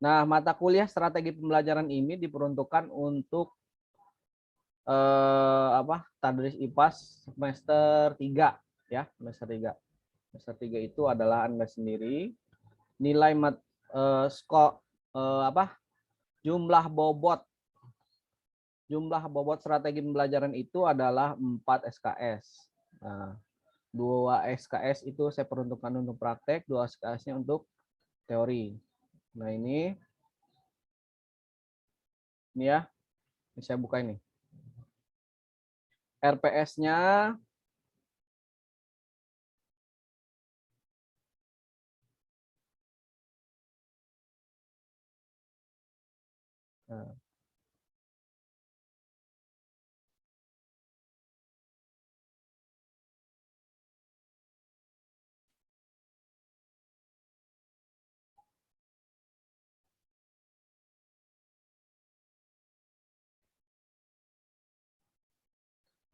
Nah, mata kuliah strategi pembelajaran ini diperuntukkan untuk Tadris IPA semester 3 ya, semester 3. Semester 3 itu adalah Anda sendiri. Nilai jumlah bobot strategi pembelajaran itu adalah 4 SKS. Nah, 2 SKS itu saya peruntukkan untuk praktek, 2 SKS-nya untuk teori. Nah, ini ya, ini saya buka ini. RPS-nya nah,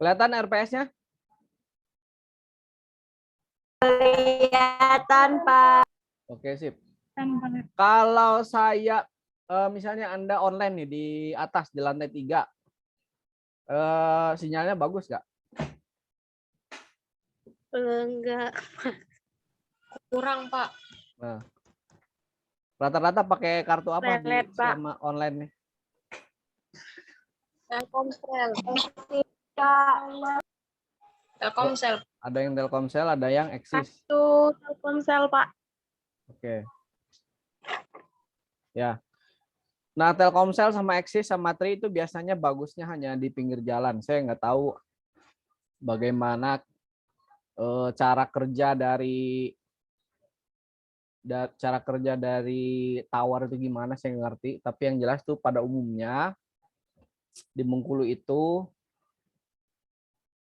kelihatan RPS-nya? Kelihatan, Pak. Oke, sip. Kalau saya misalnya Anda online nih di atas di lantai 3, sinyalnya bagus nggak? Enggak. Kurang, Pak. Nah, rata-rata pakai kartu apa Lelet, di Pak. selama online nih? Telkomsel. Telkomsel. Ada yang Telkomsel, ada yang Axis. Satu Telkomsel, Pak. Oke. Ya. Nah, Telkomsel sama Axis sama Tri itu biasanya bagusnya hanya di pinggir jalan. Saya nggak tahu bagaimana cara kerja dari tower itu gimana, saya nggak ngerti. Tapi yang jelas tuh pada umumnya di Bengkulu itu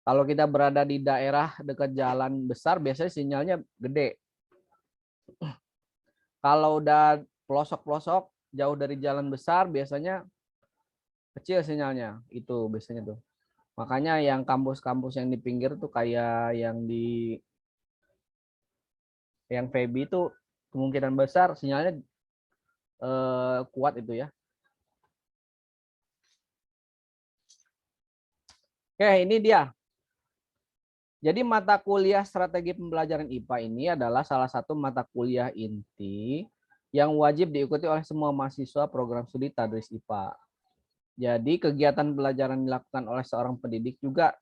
kalau kita berada di daerah dekat jalan besar biasanya sinyalnya gede. Kalau udah pelosok-pelosok jauh dari jalan besar biasanya kecil sinyalnya. Itu biasanya tuh. Makanya yang kampus-kampus yang di pinggir tuh kayak yang Feby itu kemungkinan besar sinyalnya kuat itu ya. Oke, ini dia. Jadi mata kuliah strategi pembelajaran IPA ini adalah salah satu mata kuliah inti yang wajib diikuti oleh semua mahasiswa program studi Tadris IPA. Jadi kegiatan pembelajaran dilakukan oleh seorang pendidik juga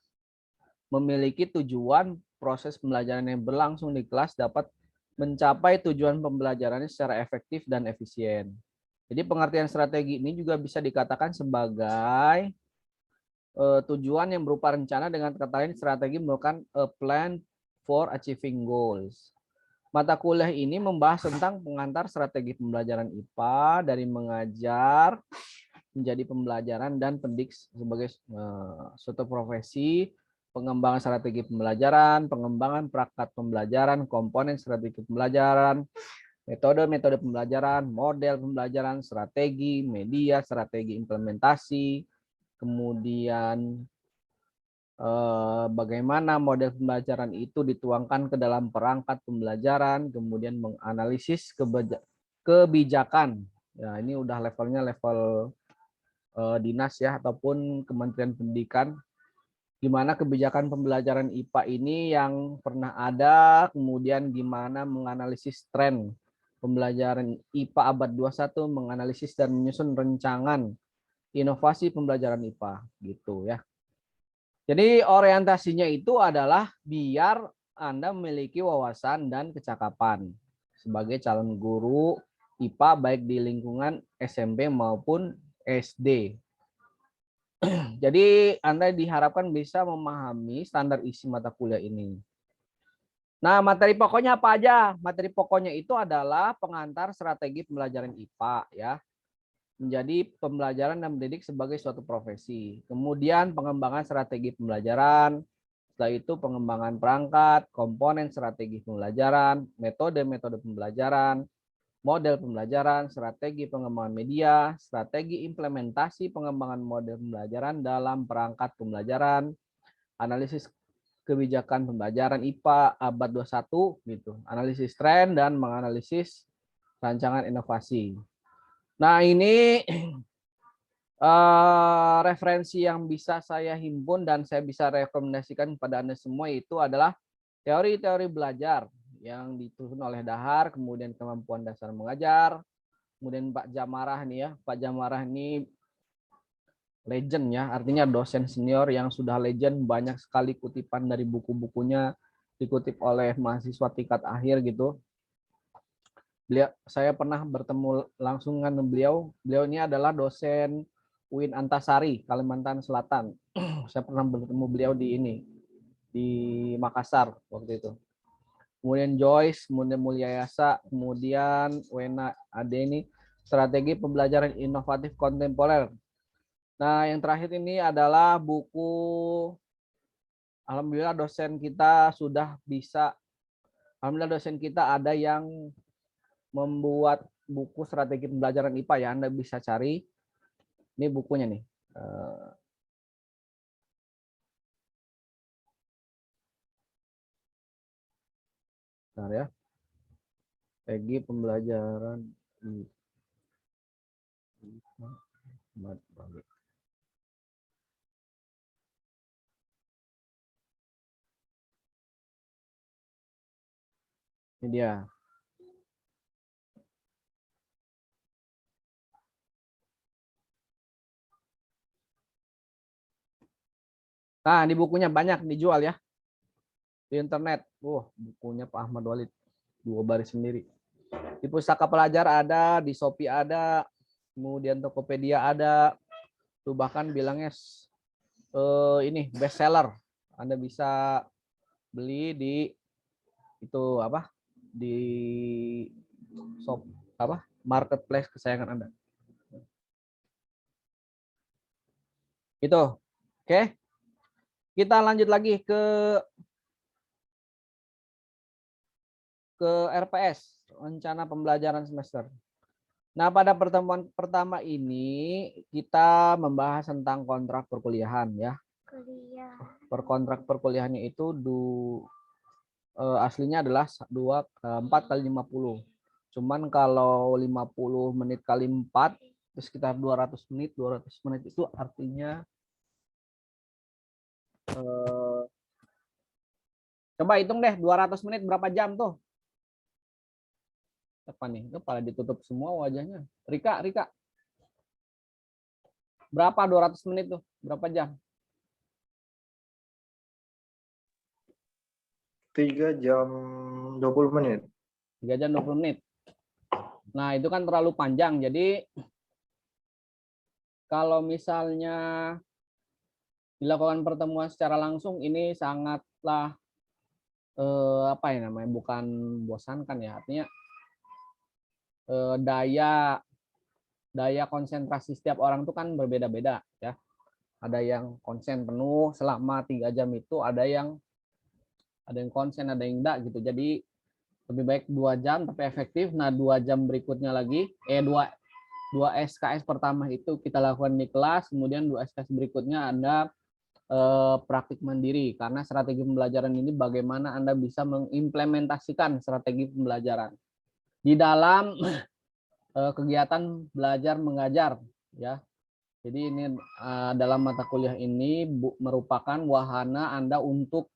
memiliki tujuan proses pembelajaran yang berlangsung di kelas dapat mencapai tujuan pembelajarannya secara efektif dan efisien. Jadi pengertian strategi ini juga bisa dikatakan sebagai tujuan yang berupa rencana, dengan kata lain strategi merupakan a plan for achieving goals. Mata kuliah ini membahas tentang pengantar strategi pembelajaran IPA dari mengajar menjadi pembelajaran dan pendidik sebagai suatu profesi, pengembangan strategi pembelajaran, pengembangan perangkat pembelajaran, komponen strategi pembelajaran, metode-metode pembelajaran, model pembelajaran, strategi, media, strategi implementasi, kemudian bagaimana model pembelajaran itu dituangkan ke dalam perangkat pembelajaran, kemudian menganalisis kebijakan. Ya, ini udah levelnya level dinas ya ataupun Kementerian Pendidikan. Gimana kebijakan pembelajaran IPA ini yang pernah ada, kemudian gimana menganalisis tren pembelajaran IPA abad 21, menganalisis dan menyusun rancangan inovasi pembelajaran IPA gitu ya. Jadi orientasinya itu adalah biar Anda memiliki wawasan dan kecakapan sebagai calon guru IPA baik di lingkungan SMP maupun SD. Jadi Anda diharapkan bisa memahami standar isi mata kuliah ini. Nah, materi pokoknya apa aja? Materi pokoknya itu adalah pengantar strategi pembelajaran IPA ya, menjadi pembelajaran dan mendidik sebagai suatu profesi. Kemudian pengembangan strategi pembelajaran, setelah itu pengembangan perangkat, komponen strategi pembelajaran, metode-metode pembelajaran, model pembelajaran, strategi pengembangan media, strategi implementasi pengembangan model pembelajaran dalam perangkat pembelajaran, analisis kebijakan pembelajaran IPA abad 21 gitu, analisis tren dan menganalisis rancangan inovasi. Nah, ini referensi yang bisa saya himpun dan saya bisa rekomendasikan kepada Anda semua itu adalah teori-teori belajar yang disusun oleh Dahar, kemudian kemampuan dasar mengajar, kemudian Pak Jamarah nih ya. Pak Jamarah ini legend ya, artinya dosen senior yang sudah legend, banyak sekali kutipan dari buku-bukunya dikutip oleh mahasiswa tingkat akhir gitu. Saya pernah bertemu langsung dengan beliau. Beliau ini adalah dosen UIN Antasari, Kalimantan Selatan. Saya pernah bertemu beliau di Makassar waktu itu. Kemudian Joyce, kemudian Mulyayasa, kemudian Wena Adeni, strategi pembelajaran inovatif kontemporer. Nah, yang terakhir ini adalah buku, alhamdulillah dosen kita sudah bisa, alhamdulillah dosen kita ada yang membuat buku strategi pembelajaran IPA ya, Anda bisa cari. Ini bukunya nih. Bentar ya. Strategi pembelajaran IPA. Ini dia. Nah, di bukunya banyak dijual ya di internet. Bukunya Pak Ahmad Walid 2 baris sendiri. Di Pustaka Pelajar ada, di Shopee ada, kemudian Tokopedia ada. Tuh bahkan bilangnya ini best seller. Anda bisa beli di itu apa? Di shop apa? Marketplace kesayangan Anda. Itu. Oke. Kita lanjut lagi ke RPS, rencana pembelajaran semester. Nah, pada pertemuan pertama ini kita membahas tentang kontrak perkuliahan ya. Kontrak perkuliahannya itu aslinya adalah 4 kali 50. Cuman kalau 50 menit kali 4 itu sekitar 200 menit. 200 menit itu artinya coba hitung deh 200 menit berapa jam tuh? Apa nih? Itu pada ditutup semua wajahnya. Rika. Berapa 200 menit tuh? Berapa jam? 3 jam 20 menit. 3 jam 20 menit. Nah, itu kan terlalu panjang. Jadi kalau misalnya dilakukan pertemuan secara langsung ini sangatlah apa ya namanya? Bukan bosankan ya. Artinya daya konsentrasi setiap orang itu kan berbeda-beda ya. Ada yang konsen penuh selama 3 jam itu, ada yang konsen, ada yang enggak gitu. Jadi lebih baik 2 jam tapi efektif. Nah, 2 jam berikutnya lagi 2 SKS pertama itu kita lakukan di kelas, kemudian 2 SKS berikutnya Anda praktik mandiri, karena strategi pembelajaran ini bagaimana Anda bisa mengimplementasikan strategi pembelajaran di dalam kegiatan belajar mengajar ya. Jadi ini dalam mata kuliah ini merupakan wahana Anda untuk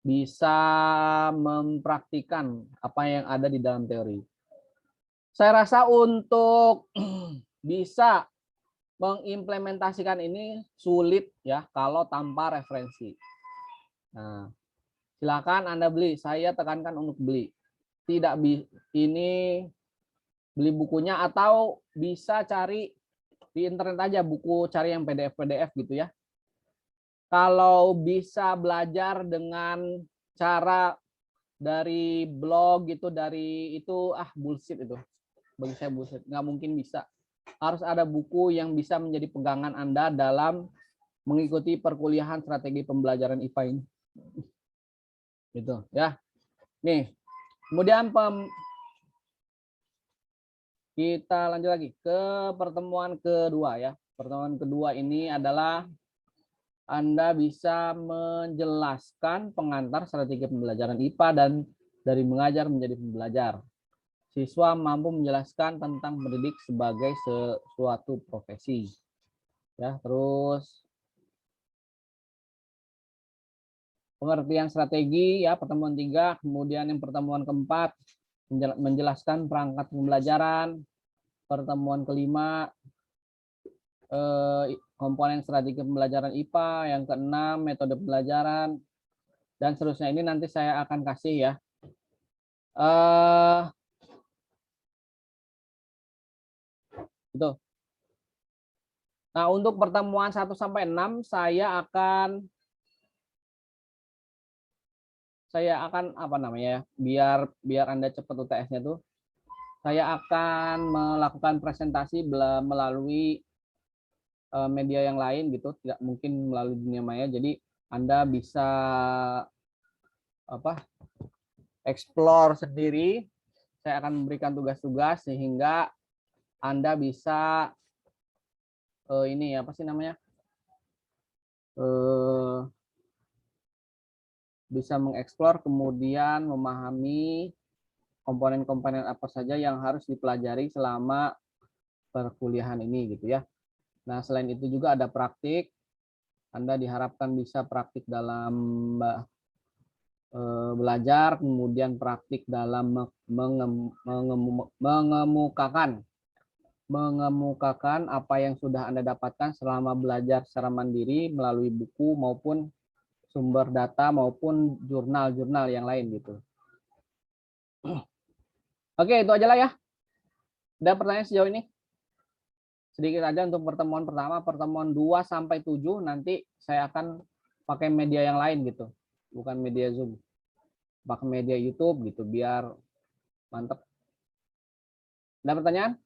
bisa mempraktikkan apa yang ada di dalam teori. Saya rasa untuk bisa mengimplementasikan ini sulit ya kalau tanpa referensi. Nah, silakan Anda beli. Saya tekankan untuk beli. Tidak ini beli bukunya atau bisa cari di internet aja buku, cari yang PDF gitu ya. Kalau bisa belajar dengan cara dari blog gitu, dari itu bullshit itu. Bagi saya bullshit, nggak mungkin bisa. Harus ada buku yang bisa menjadi pegangan Anda dalam mengikuti perkuliahan strategi pembelajaran IPA ini. Gitu ya. Nih, kemudian kita lanjut lagi ke pertemuan kedua ya. Pertemuan kedua ini adalah Anda bisa menjelaskan pengantar strategi pembelajaran IPA dan dari mengajar menjadi pembelajar. siswa mampu menjelaskan tentang mendidik sebagai sesuatu profesi. Ya, terus pengertian strategi ya pertemuan 3, kemudian yang pertemuan keempat menjelaskan perangkat pembelajaran, pertemuan kelima komponen strategi pembelajaran IPA, yang keenam metode pembelajaran, dan seterusnya. Ini nanti saya akan kasih ya. Gitu. Nah, untuk pertemuan 1 sampai 6 saya akan apa namanya ya, biar Anda cepat UTS-nya tuh. Saya akan melakukan presentasi melalui media yang lain gitu, tidak mungkin melalui dunia maya. Jadi Anda bisa explore sendiri. Saya akan memberikan tugas-tugas sehingga Anda bisa ini apa sih namanya? Bisa mengeksplor, kemudian memahami komponen-komponen apa saja yang harus dipelajari selama perkuliahan ini gitu ya. Nah, selain itu juga ada praktik. Anda diharapkan bisa praktik dalam belajar, kemudian praktik dalam mengemukakan apa yang sudah Anda dapatkan selama belajar secara mandiri melalui buku maupun sumber data maupun jurnal-jurnal yang lain gitu. Oke, itu aja lah ya. Ada pertanyaan sejauh ini? Sedikit aja untuk pertemuan pertama, pertemuan 2 sampai 7 nanti saya akan pakai media yang lain gitu. Bukan media Zoom. Pakai media YouTube gitu biar mantep. Ada pertanyaan?